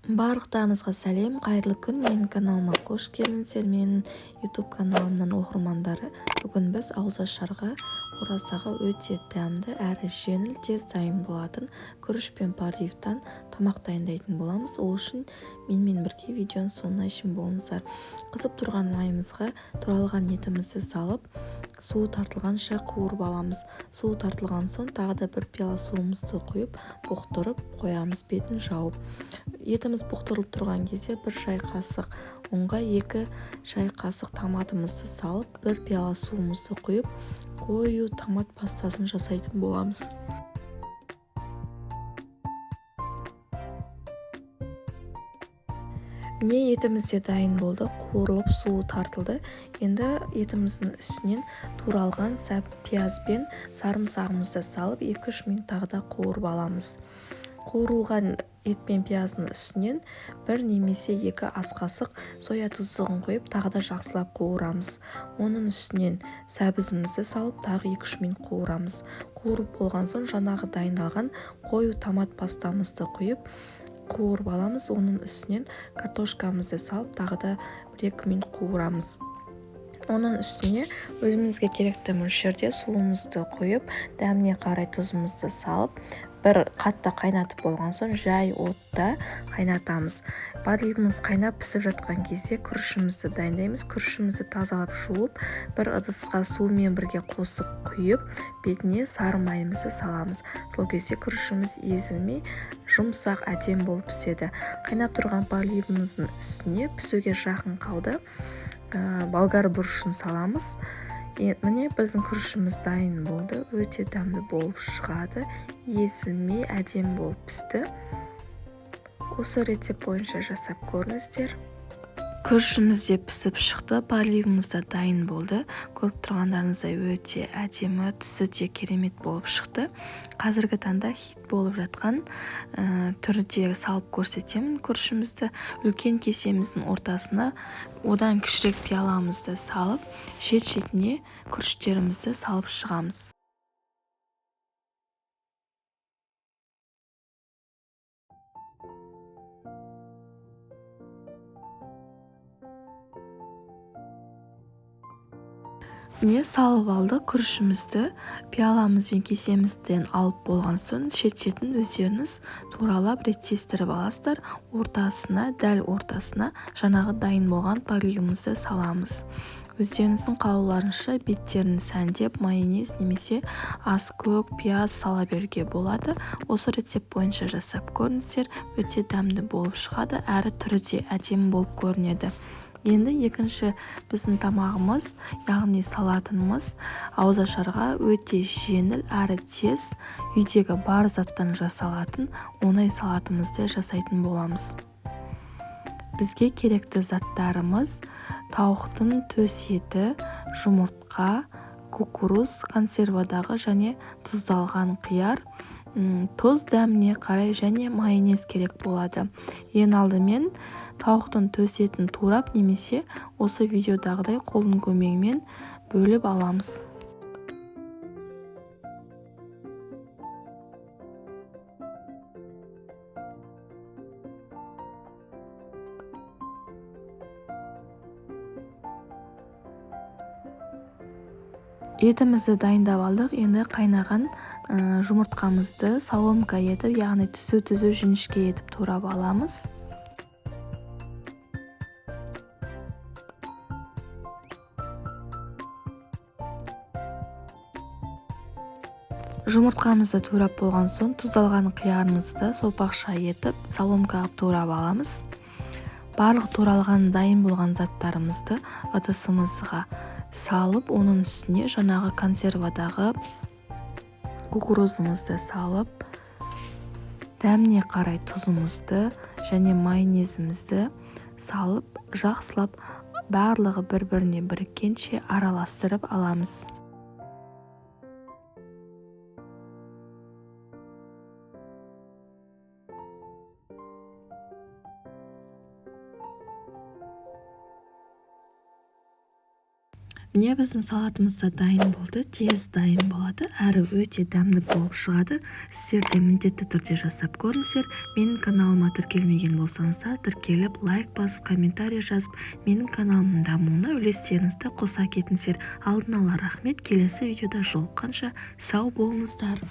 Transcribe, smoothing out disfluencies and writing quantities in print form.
Барлықтарыңызға сәлем, қайырлы күн. Менің каналыма қош келдіңіздер. Менің YouTube каналымның оқырмандары. Бүгін біз ауызашарға оразаға өте дәмді әрі жеңіл, тез дайын болатын күріш пен подливтан тамақ дайындайтын боламыз. Ол үшін менімен бірге видеоның соңына шейін болыңыздар. Қызып тұрған майымызға туралған етімізді салып, суы тартылғанша қуырып аламыз. Суы тартылған соң тағы да бір пиала суымызды құйып, бұқтырып қоямыз, бетін жауып. Етіміз бұқтырылып тұрған кезде 1 шай қасық ұнға 2 шай қасық томатымызды салып, 1 пиала суымызды құйып, қою томат пастасын жасайтын боламыз. Міне етіміз де дайын болды, қуырылып суы тартылды. Енді етіміздің үстінен туралған пияз бен сарымсағымызды салып 2-3 минут тағы да қуырып аламыз. Қуырылған ет пен пияздың үстінен 1 немесе 2 ас қасық соя тұздығын қойып, тағы да жақсылап қуырамыз. Оның үстінен сәбізімізді салып, тағы 2-3 минут қуырамыз. Қуырып болған соң жаңағы дайындалған қою томат пастамызды құйып, қуырып аламыз. Оның үстінен картошкамызды салып, тағы да 1-2 минут қуырамыз. Оның үстіне өзімізге керекті мөлшерде суымызды құйып, дәміне қарай тұзымызды салып, бір қатты қайнатып болған соң жай отта қайнатамыз. Подливіміз қайнап пісіп жатқан кезде күрішімізді дайындаймыз. Күрішімізді тазалап жуып, бір ыдысқа сумен бірге қосып құйып, бетіне сары майымызды саламыз. Сол кезде күрішіміз езілмей, жұмсақ әдем болып піседі. Қайнап тұрған подливіміздің үстіне пісуге жақын қалды болгар бұрышын саламыз. Міне біздің күрішіміз дайын болды. Өте дәмді болып шығады. Езілмей әдем болып пісті. Осы рецепт бойынша жасап көріңіздер. Күрішіміз де пісіп шықты, подливіміз де дайын болды. Көріп тұрғандарыңыздай өте әдемі, түсі де керемет болып шықты. Қазіргі таңда хит болып жатқан түрде салып көрсетемін күрішімізді. Үлкен кесеміздің ортасына одан кішірек пиаламызды салып, шет-шетіне күріштерімізді салып шығамыз. Міне салып алды күрішімізді, пиаламыз бен кесемізден алып болған соң шет-шетін өздеріңіз туралап реттестіріп аласыздар. Ортасына, дәл ортасына жаңағы дайын болған подливімізді саламыз. Өздеріңіздің қалауларынша беттерін сәндеп, майонез немесе аскөк, пияз сала беруге болады. Осы рецепт бойынша жасап көріңіздер. Өте дәмді болып шығады, әрі түрі де әдемі болып көрінеді. Енді екінші біздің тамағымыз, яғни салатынымыз ауызашарға өте жеңіл әрі тез үйдегі бар заттан жасалатын оңай салатымызды жасайтын боламыз. Бізге керекті заттарымыз тауықтың төс еті, жұмыртқа, кукуруз, консервадағы және тұздалған қияр, тұз дәміне қарай және майонез керек болады. Ең алдымен тауықтың төс етін турап немесе осы видеодағыдай қолдың көмегімен бөліп аламыз. Етімізді дайындап алдық. Енді қайнаған жұмыртқамызды соломка етіп, яғни түзу жіңішке етіп турап аламыз. Жұмыртқамызды турап болған соң тұздалған қиярымызды да сопақша етіп, соломкаға турап аламыз. Барлық туралған дайын болған заттарымызды ыдысымызға салып, оның үстіне жаңағы консервадағы кукурузымызды салып, дәміне қарай тұзымызды және майонезімізді салып, жақсылап барлығы бір-біріне біріккенше араластырып аламыз. міне біздің салатымыз да дайын болды, тез дайын болады әрі өте дәмді болып шығады. Сіздер де міндетті түрде жасап көріңіздер. Менің каналыма тіркелмеген болсаңыздар, тіркеліп лайк басып комментарий жазып менің каналымның дамуына үлестеріңізді қоса кетіңіздер. Алдын ала рахмет. Келесі видеода жолыққанша сау болыңыздар.